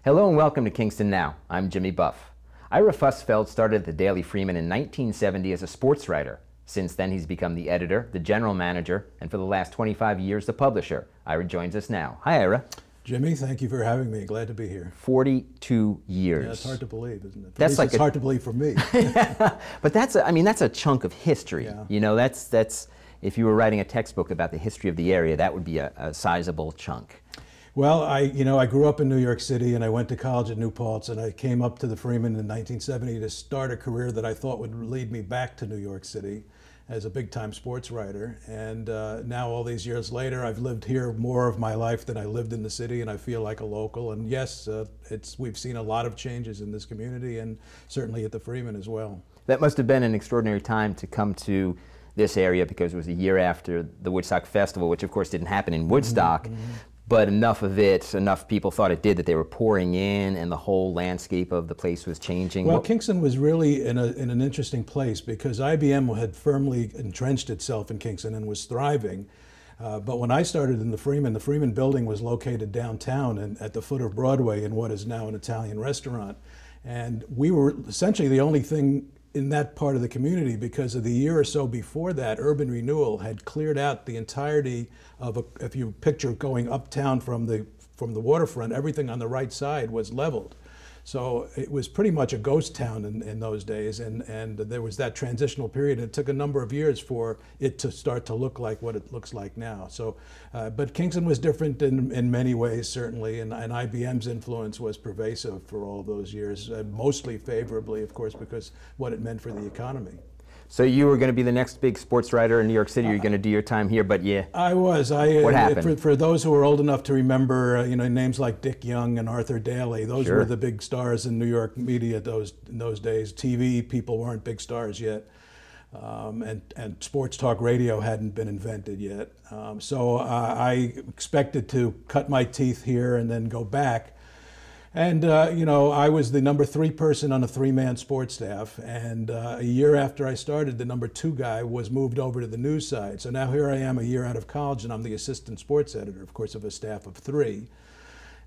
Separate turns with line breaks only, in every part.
Hello and welcome to Kingston Now. I'm Jimmy Buff. Ira Fusfeld started at the Daily Freeman in 1970 as a sports writer. Since then, he's become the editor, the general manager, and for the last 25 years, the publisher. Ira joins us now. Hi, Ira.
Jimmy, thank you for having me. Glad to be here.
42 years.
Yeah, it's hard to believe, isn't it?
That's like
it's hard to believe for me.
But that's a chunk of history.
Yeah.
You know, that's if you were writing a textbook about the history of the area, that would be a sizable chunk.
Well, I grew up in New York City and I went to college at New Paltz, and I came up to the Freeman in 1970 to start a career that I thought would lead me back to New York City as a big-time sports writer. And now all these years later, I've lived here more of my life than I lived in the city, and I feel like a local. And yes, we've seen a lot of changes in this community and certainly at the Freeman as well.
That must have been an extraordinary time to come to this area, because it was a year after the Woodstock Festival, which of course didn't happen in Woodstock. But enough people thought it did, that they were pouring in and the whole landscape of the place was changing.
Well, Kingston was really in an interesting place because IBM had firmly entrenched itself in Kingston and was thriving. But when I started in the Freeman building was located downtown and at the foot of Broadway in what is now an Italian restaurant. And we were essentially the only thing in that part of the community, because of the year or so before that, urban renewal had cleared out the entirety of if you picture going uptown from the waterfront, everything on the right side was leveled. So it was pretty much a ghost town in those days, and there was that transitional period. And it took a number of years for it to start to look like what it looks like now. So, but Kingston was different in many ways, certainly, and IBM's influence was pervasive for all those years, mostly favorably, of course, because what it meant for the economy.
So you were going to be the next big sports writer in New York City. You're going to do your time here, but yeah.
I was.
What happened?
For those who are old enough to remember, names like Dick Young and Arthur Daly, those
Sure.
were the big stars in New York media in those days. TV people weren't big stars yet, and sports talk radio hadn't been invented yet. So I expected to cut my teeth here and then go back. And, I was the number 3 person on a 3-man sports staff. And a year after I started, the number 2 guy was moved over to the news side. So now here I am a year out of college, and I'm the assistant sports editor, of course, of a staff of 3.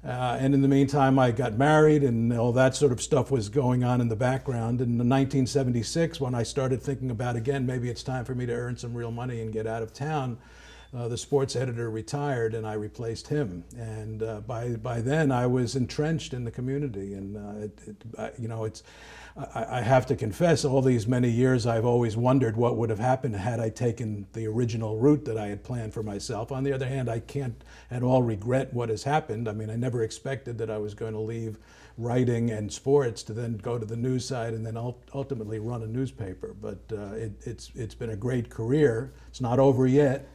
And in the meantime, I got married, and all that sort of stuff was going on in the background. And in 1976, when I started thinking about, again, maybe it's time for me to earn some real money and get out of town, the sports editor retired, and I replaced him. And by then, I was entrenched in the community. And I have to confess, all these many years, I've always wondered what would have happened had I taken the original route that I had planned for myself. On the other hand, I can't at all regret what has happened. I mean, I never expected that I was going to leave writing and sports to then go to the news side and then ultimately run a newspaper. But it's been a great career. It's not over yet.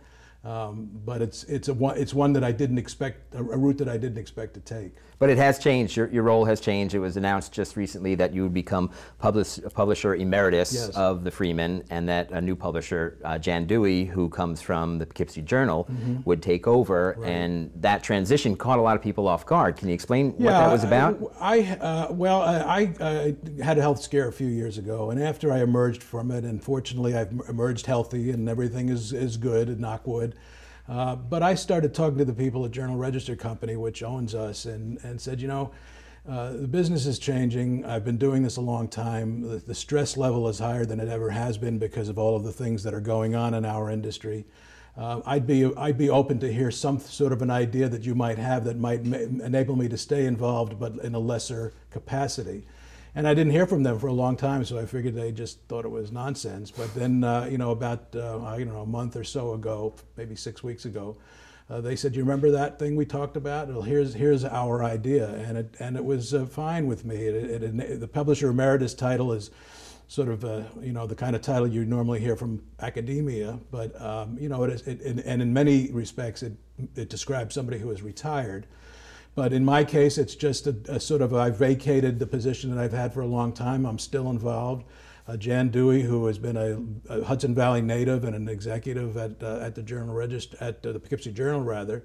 But it's one that I didn't expect, a route that I didn't expect to take.
But it has changed. Your role has changed. It was announced just recently that you would become publisher emeritus
Yes.
of the Freeman, and that a new publisher, Jan Dewey, who comes from the Poughkeepsie Journal, would take over.
Right.
And that transition caught a lot of people off guard. Can you explain what that was about?
I had a health scare a few years ago, and after I emerged from it, and fortunately I've emerged healthy and everything is good, knock wood. But I started talking to the people at Journal Register Company, which owns us, and said, the business is changing. I've been doing this a long time. The stress level is higher than it ever has been because of all of the things that are going on in our industry. I'd be open to hear some sort of an idea that you might have that might enable me to stay involved, but in a lesser capacity. And I didn't hear from them for a long time, so I figured they just thought it was nonsense. But then, about a month or so ago, maybe 6 weeks ago, they said, "You remember that thing we talked about? Well, here's our idea," and it was fine with me. The publisher emeritus title is sort of the kind of title you normally hear from academia, but and in many respects it describes somebody who is retired. But in my case, it's just a sort of, I vacated the position that I've had for a long time. I'm still involved. Jan Dewey, who has been a Hudson Valley native and an executive at the Journal Register, at the Poughkeepsie Journal rather,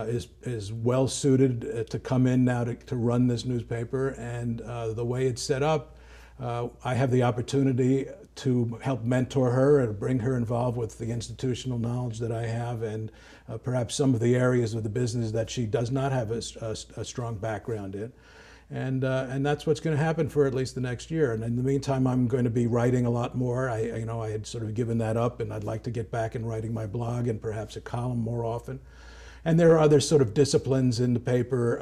is well suited to come in now to run this newspaper. And the way it's set up, I have the opportunity to help mentor her and bring her involved with the institutional knowledge that I have, and perhaps some of the areas of the business that she does not have a strong background in. And that's what's going to happen for at least the next year. And in the meantime, I'm going to be writing a lot more. I had sort of given that up, and I'd like to get back and writing my blog and perhaps a column more often. And there are other sort of disciplines in the paper,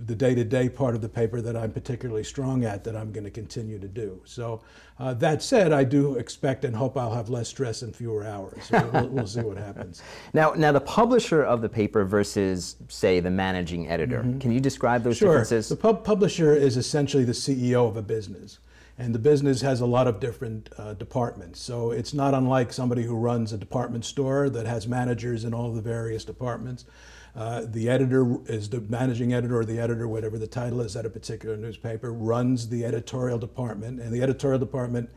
the day-to-day part of the paper that I'm particularly strong at that I'm going to continue to do. So that said, I do expect and hope I'll have less stress and fewer hours. So we'll see what happens.
Now, the publisher of the paper versus, say, the managing editor, can you describe those differences?
Sure. The publisher is essentially the CEO of a business. And the business has a lot of different departments. So it's not unlike somebody who runs a department store that has managers in all the various departments. The editor is the managing editor, or the editor, whatever the title is at a particular newspaper, runs the editorial department. And the editorial department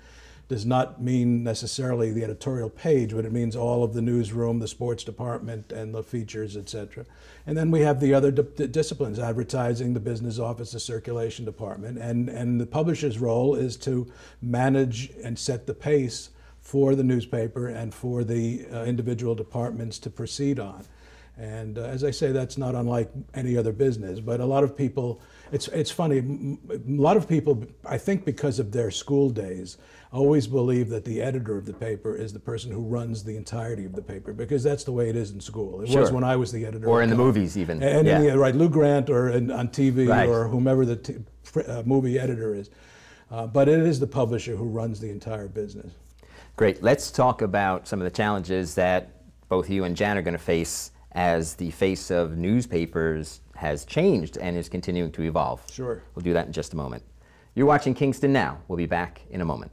does not mean necessarily the editorial page, but it means all of the newsroom, the sports department, and the features, etc. And then we have the other disciplines: advertising, the business office, the circulation department. And the publisher's role is to manage and set the pace for the newspaper and for the individual departments to proceed on. And as I say, that's not unlike any other business. But a lot of people, it's funny, a lot of people, I think because of their school days, always believe that the editor of the paper is the person who runs the entirety of the paper, because that's the way it is in school. It was when I was the editor.
Or in the movies even.
And right, Lou Grant, or on TV, right, or whomever the movie editor is. But it is the publisher who runs the entire business.
Great. Let's talk about some of the challenges that both you and Jan are going to face as the face of newspapers has changed and is continuing to evolve.
Sure.
We'll do that in just a moment. You're watching Kingston Now. We'll be back in a moment.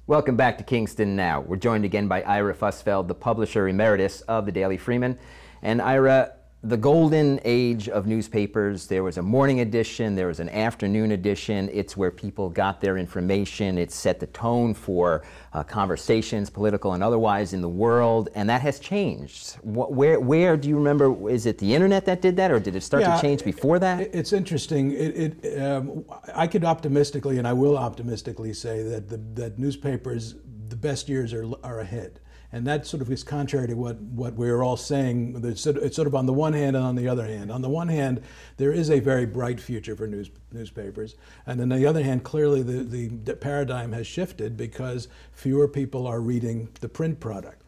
Welcome back to Kingston Now. We're joined again by Ira Fusfeld, the publisher emeritus of the Daily Freeman. And Ira, the golden age of newspapers, there was a morning edition, there was an afternoon edition. It's where people got their information. It set the tone for conversations, political and otherwise, in the world, and that has changed. Where do you remember, is it the internet that did that, or did it start to change before that?
It's interesting. I could optimistically, and I will optimistically say that newspapers, the best years are ahead. And that sort of is contrary to what we're all saying. It's sort of on the one hand and on the other hand. On the one hand, there is a very bright future for newspapers. And on the other hand, clearly the paradigm has shifted because fewer people are reading the print product.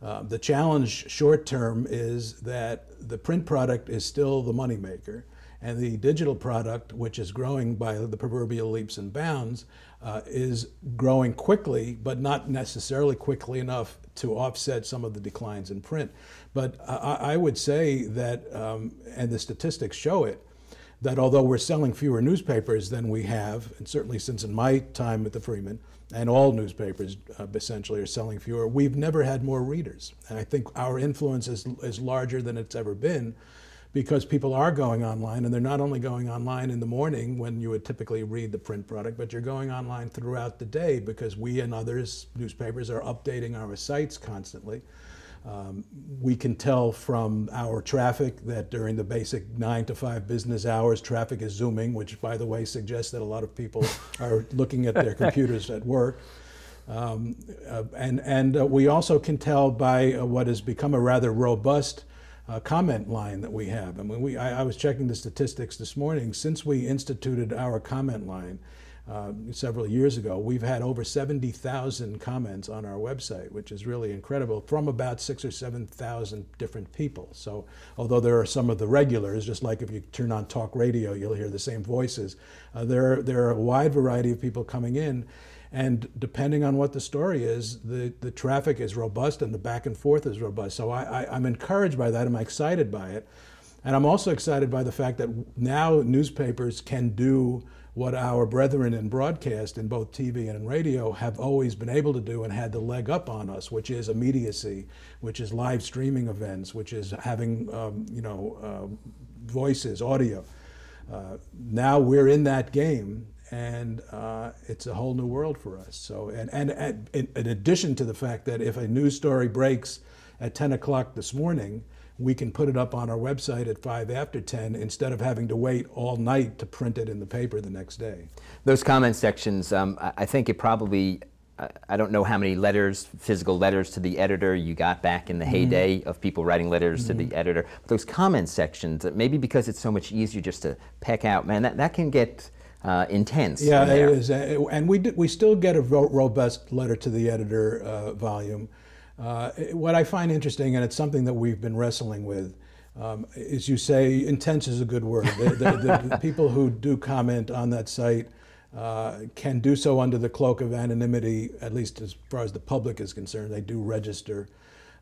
The challenge short term is that the print product is still the moneymaker. And the digital product, which is growing by the proverbial leaps and bounds, is growing quickly, but not necessarily quickly enough to offset some of the declines in print. But I would say that, and the statistics show it, that although we're selling fewer newspapers than we have, and certainly since in my time at the Freeman, and all newspapers essentially are selling fewer, we've never had more readers. And I think our influence is larger than it's ever been, because people are going online, and they're not only going online in the morning when you would typically read the print product, but you're going online throughout the day, because we and others, newspapers, are updating our sites constantly. We can tell from our traffic that during the basic 9 to 5 business hours, traffic is zooming, which, by the way, suggests that a lot of people are looking at their computers at work. We also can tell by what has become a rather robust comment line that we have. I mean, I was checking the statistics this morning. Since we instituted our comment line several years ago, we've had over 70,000 comments on our website, which is really incredible, from about 6,000 or 7,000 different people. So although there are some of the regulars, just like if you turn on talk radio, you'll hear the same voices, there are a wide variety of people coming in. And depending on what the story is, the traffic is robust and the back and forth is robust. So I'm encouraged by that. I'm excited by it. And I'm also excited by the fact that now newspapers can do what our brethren in broadcast, in both TV and in radio, have always been able to do and had the leg up on us, which is immediacy, which is live streaming events, which is having voices, audio. Now we're in that game. And it's a whole new world for us. So, and in addition to the fact that if a news story breaks at 10 o'clock this morning, we can put it up on our website at 5 after 10 instead of having to wait all night to print it in the paper the next day.
Those comment sections, I think it probably I don't know how many letters, physical letters to the editor you got back in the heyday of people writing letters to the editor. But those comment sections, maybe because it's so much easier just to peck out, man, that can get intense.
Yeah, it is. And we still get a robust letter to the editor volume. What I find interesting, and it's something that we've been wrestling with, is you say intense is a good word. The people who do comment on that site can do so under the cloak of anonymity, at least as far as the public is concerned. They do register.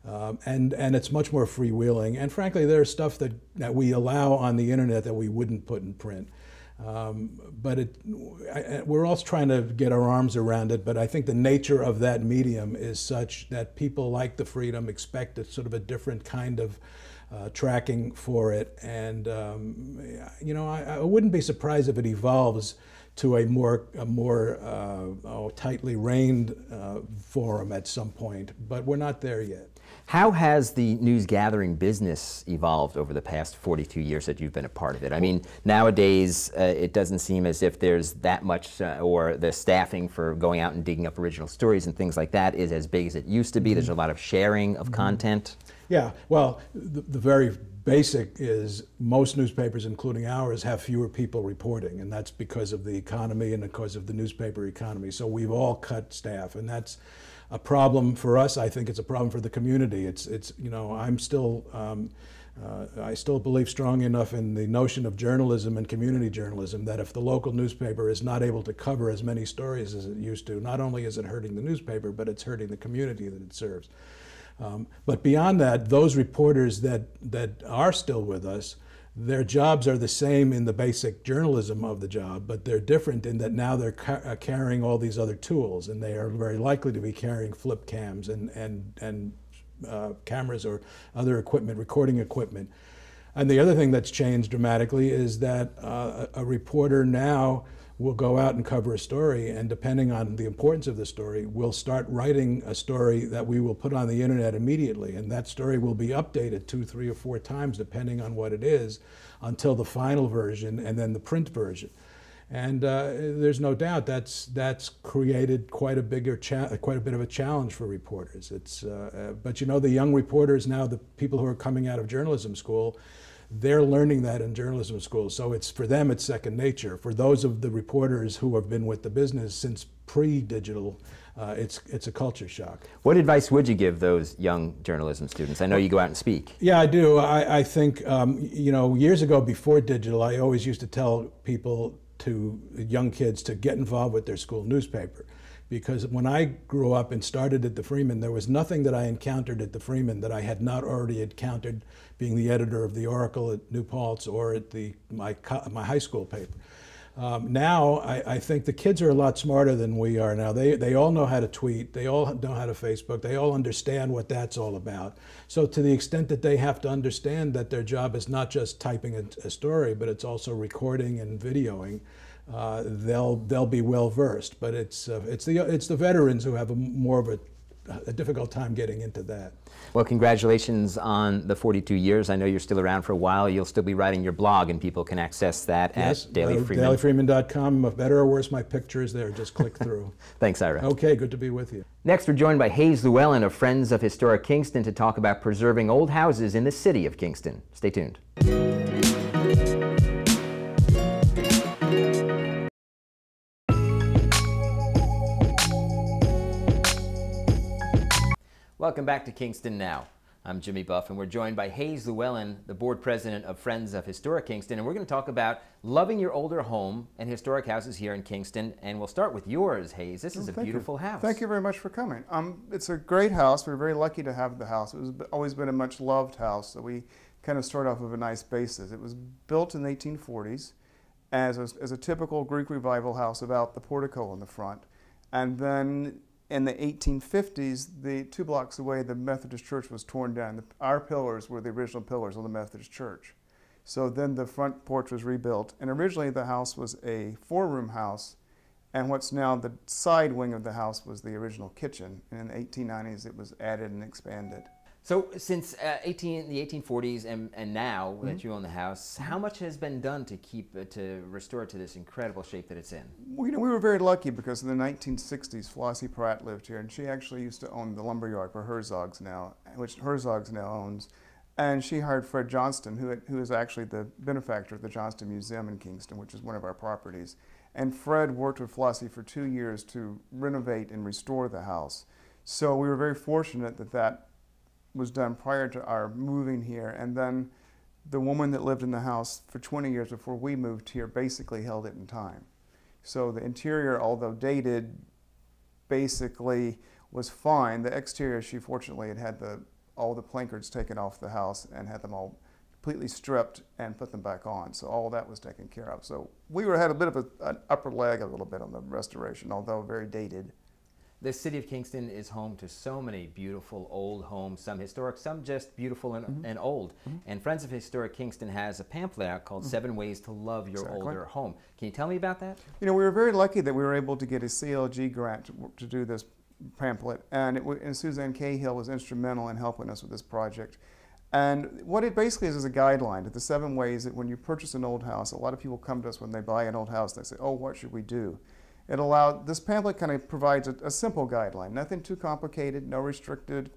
And it's much more freewheeling. And frankly, there's stuff that we allow on the internet that we wouldn't put in print. But we're all trying to get our arms around it, but I think the nature of that medium is such that people like the freedom, expect a sort of a different kind of tracking for it. And you know, I wouldn't be surprised if it evolves to a more tightly reined forum at some point, but we're not there yet.
How has the news gathering business evolved over the past 42 years that you've been a part of it? I mean, nowadays it doesn't seem as if there's that much, or the staffing for going out and digging up original stories and things like that is as big as it used to be. There's a lot of sharing of content. Yeah,
well, the very basic is most newspapers, including ours, have fewer people reporting, and that's because of the economy and because of the newspaper economy. So we've all cut staff, and that's a problem for us. I think it's a problem for the community. It's you know, I'm still I still believe strong enough in the notion of journalism and community journalism that if the local newspaper is not able to cover as many stories as it used to, not only is it hurting the newspaper, but it's hurting the community that it serves. But beyond that, those reporters that are still with us, their jobs are the same in the basic journalism of the job, but they're different in that now they're carrying all these other tools, and they are very likely to be carrying flip cams and cameras or other equipment, recording equipment. And the other thing that's changed dramatically is that a reporter now will go out and cover a story, and depending on the importance of the story, we'll start writing a story that we will put on the internet immediately, and that story will be updated 2, 3, or 4 times depending on what it is until the final version and then the print version. And there's no doubt that's created quite a bit of a challenge for reporters. But you know, the young reporters now, the people who are coming out of journalism school, they're learning that in journalism school, so for them it's second nature. For those of the reporters who have been with the business since pre-digital, it's a culture shock.
What advice would you give those young journalism students? I know you go out and speak.
Yeah, I do. I think you know, years ago before digital, I always used to tell people, to young kids, to get involved with their school newspaper. Because when I grew up and started at the Freeman, there was nothing that I encountered at the Freeman that I had not already encountered being the editor of the Oracle at New Paltz or at my high school paper. Now, I think the kids are a lot smarter than we are now. They all know how to tweet. They all know how to Facebook. They all understand what that's all about. So to the extent that they have to understand that their job is not just typing a story, but it's also recording and videoing, they'll be well versed. But it's the veterans who have more of a difficult time getting into that.
Well, congratulations on the 42 years. I know you're still around for a while. You'll still be writing your blog, and people can access that at Daily Freeman.
DailyFreeman.com. Better or worse, my picture is there. Just click through.
Thanks, Ira.
Okay, good to be with you.
Next, we're joined by Haynes Lleweyn of Friends of Historic Kingston to talk about preserving old houses in the city of Kingston. Stay tuned. Welcome back to Kingston Now. I'm Jimmy Buff, and we're joined by Haynes Lleweyn, the board president of Friends of Historic Kingston, and we're going to talk about loving your older home and historic houses here in Kingston. And we'll start with yours, Haynes. This is a beautiful house.
Thank you very much for coming. It's a great house. We're very lucky to have the house. It was always been a much loved house, so we kind of start off with a nice basis. It was built in the 1840s as a typical Greek Revival house without the portico in the front, and then in the 1850s, 2 blocks away, the Methodist Church was torn down. Our pillars were the original pillars of the Methodist Church. So then the front porch was rebuilt. And originally the house was a 4-room house, and what's now the side wing of the house was the original kitchen. And in the 1890s, it was added and expanded.
So since the 1840s and now that you own the house, how much has been done to restore it to this incredible shape that it's in?
Well, we were very lucky because in the 1960s, Flossie Pratt lived here, and she actually used to own the lumber yard where Herzog's now, which Herzog's now owns. And she hired Fred Johnston, who is actually the benefactor of the Johnston Museum in Kingston, which is one of our properties. And Fred worked with Flossie for 2 years to renovate and restore the house. So we were very fortunate that was done prior to our moving here, and then the woman that lived in the house for 20 years before we moved here basically held it in time. So the interior, although dated, basically was fine. The exterior, she fortunately had all the placards taken off the house and had them all completely stripped and put them back on. So all that was taken care of. So we had a bit of an upper leg a little bit on the restoration, although very dated.
The city of Kingston is home to so many beautiful old homes, some historic, some just beautiful and old. And Friends of Historic Kingston has a pamphlet out called 7 Ways to Love Your Older Home. Can you tell me about that? You
know, we were very lucky that we were able to get a CLG grant to do this pamphlet, and Suzanne Cahill was instrumental in helping us with this project. And what it basically is a guideline to the 7 ways that when you purchase an old house, a lot of people come to us when they buy an old house, they say, oh, what should we do? This pamphlet kind of provides a simple guideline, nothing too complicated, no restricted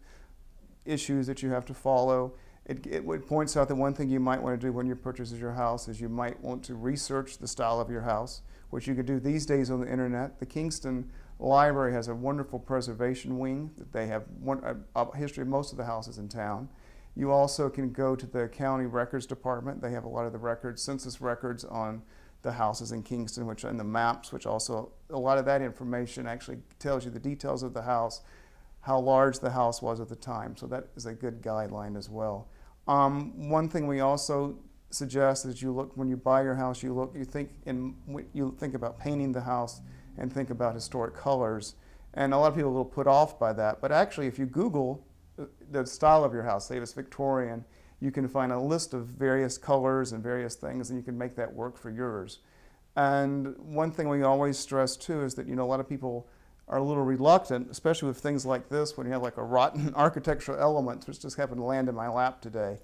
issues that you have to follow. It points out that one thing you might want to do when you purchase your house is you might want to research the style of your house, which you can do these days on the internet. The Kingston Library has a wonderful preservation wing that they have a history of most of the houses in town. You also can go to the county records department. They have a lot of the records, census records on the houses in Kingston, and the maps, which also, a lot of that information actually tells you the details of the house, how large the house was at the time. So that is a good guideline as well. One thing we also suggest is when you buy your house, you think about painting the house and think about historic colors. And a lot of people will put off by that, but actually if you Google the style of your house, say it's Victorian, you can find a list of various colors and various things, and you can make that work for yours. And one thing we always stress too is that a lot of people are a little reluctant, especially with things like this, when you have like a rotten architectural element, which just happened to land in my lap today.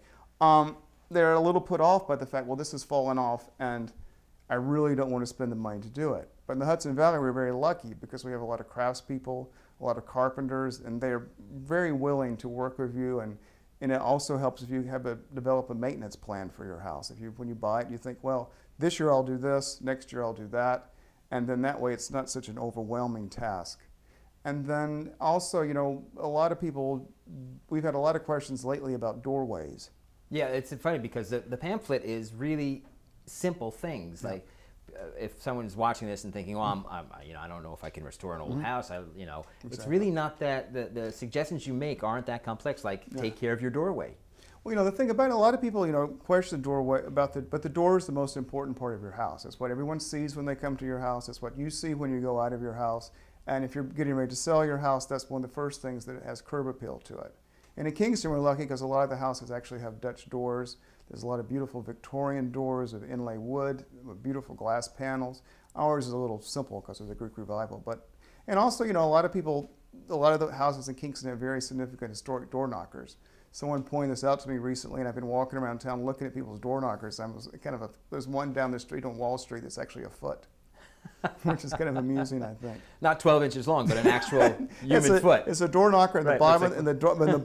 They're a little put off by the fact, well, this has fallen off, and I really don't want to spend the money to do it. But in the Hudson Valley, we're very lucky because we have a lot of craftspeople, a lot of carpenters, and they're very willing to work with you. And it also helps if you develop a maintenance plan for your house. When you buy it, you think, well, this year I'll do this, next year I'll do that, and then that way it's not such an overwhelming task. And then also, a lot of people, we've had a lot of questions lately about doorways.
Yeah, it's funny because the pamphlet is really simple things. Yeah. Like if someone's watching this and thinking, well, I don't know if I can restore an old house, exactly. It's really not that, the suggestions you make aren't that complex, like take care of your doorway.
Well, the thing about it, a lot of people, question the doorway but the door is the most important part of your house. It's what everyone sees when they come to your house. It's what you see when you go out of your house. And if you're getting ready to sell your house, that's one of the first things that has curb appeal to it. And in Kingston, we're lucky because a lot of the houses actually have Dutch doors. There's a lot of beautiful Victorian doors of inlay wood with beautiful glass panels. Ours is a little simple because of the Greek Revival. And also, a lot of the houses in Kingston have very significant historic door knockers. Someone pointed this out to me recently, and I've been walking around town looking at people's door knockers. There's one down the street on Wall Street that's actually a foot. Which is kind of amusing, I think.
Not 12 inches long, but an actual human foot.
It's a door knocker, and the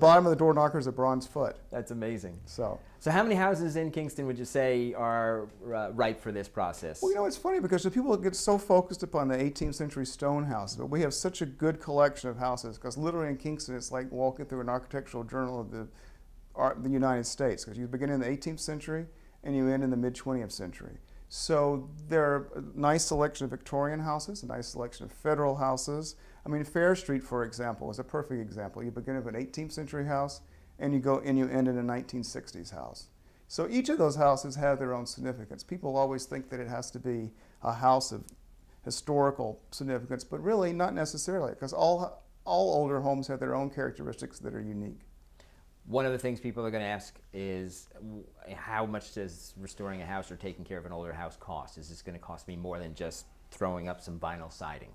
bottom of the door knocker is a bronze foot.
That's amazing.
So
how many houses in Kingston would you say are ripe for this process?
Well, it's funny because the people get so focused upon the 18th century stone houses, but we have such a good collection of houses because literally in Kingston, it's like walking through an architectural journal of the United States because you begin in the 18th century and you end in the mid-20th century. So there are a nice selection of Victorian houses, a nice selection of federal houses. Fair Street, for example, is a perfect example. You begin with an 18th century house and you end in a 1960s house. So each of those houses have their own significance. People always think that it has to be a house of historical significance, but really not necessarily because all older homes have their own characteristics that are unique.
One of the things people are going to ask is how much does restoring a house or taking care of an older house cost? Is this going to cost me more than just throwing up some vinyl siding?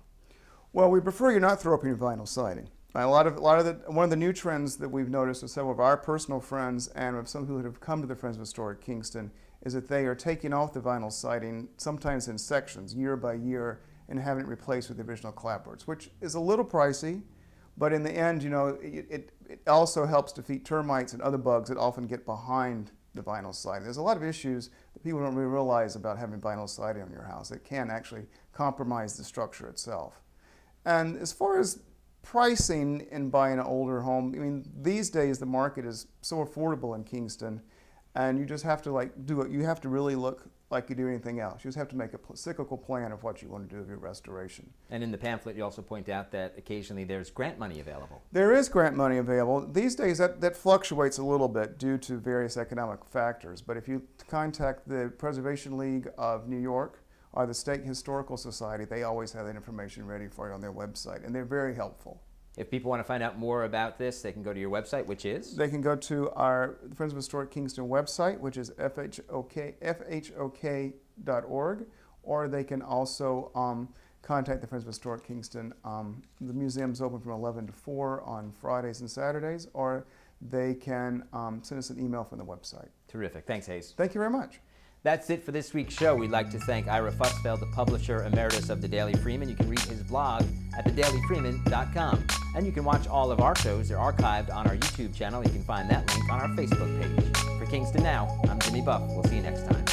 Well, we prefer you not throw up your vinyl siding. One of the new trends that we've noticed with several of our personal friends and with some people who have come to the Friends of Historic Kingston is that they are taking off the vinyl siding, sometimes in sections, year by year, and having it replaced with the original clapboards, which is a little pricey, but in the end, you know, it also helps defeat termites and other bugs that often get behind the vinyl siding. There's a lot of issues that people don't really realize about having vinyl siding on your house. It can actually compromise the structure itself. And as far as pricing in buying an older home, I mean, these days the market is so affordable in Kingston, and you just have to you have to really look like you do anything else. You just have to make a cyclical plan of what you want to do with your restoration.
And in the pamphlet, you also point out that occasionally there's grant money available.
There is grant money available. These days that fluctuates a little bit due to various economic factors, but if you contact the Preservation League of New York or the State Historical Society, they always have that information ready for you on their website, and they're very helpful.
If people want to find out more about this, they can go to your website, which is?
They can go to our Friends of Historic Kingston website, which is fhok.org, or they can also contact the Friends of Historic Kingston. The museum's open from 11 to 4 on Fridays and Saturdays, or they can send us an email from the website.
Terrific. Thanks, Hayes.
Thank you very much.
That's it for this week's show. We'd like to thank Ira Fusfeld, the publisher emeritus of the Daily Freeman. You can read his blog at thedailyfreeman.com. And you can watch all of our shows. They're archived on our YouTube channel. You can find that link on our Facebook page. For Kingston Now, I'm Jimmy Buff. We'll see you next time.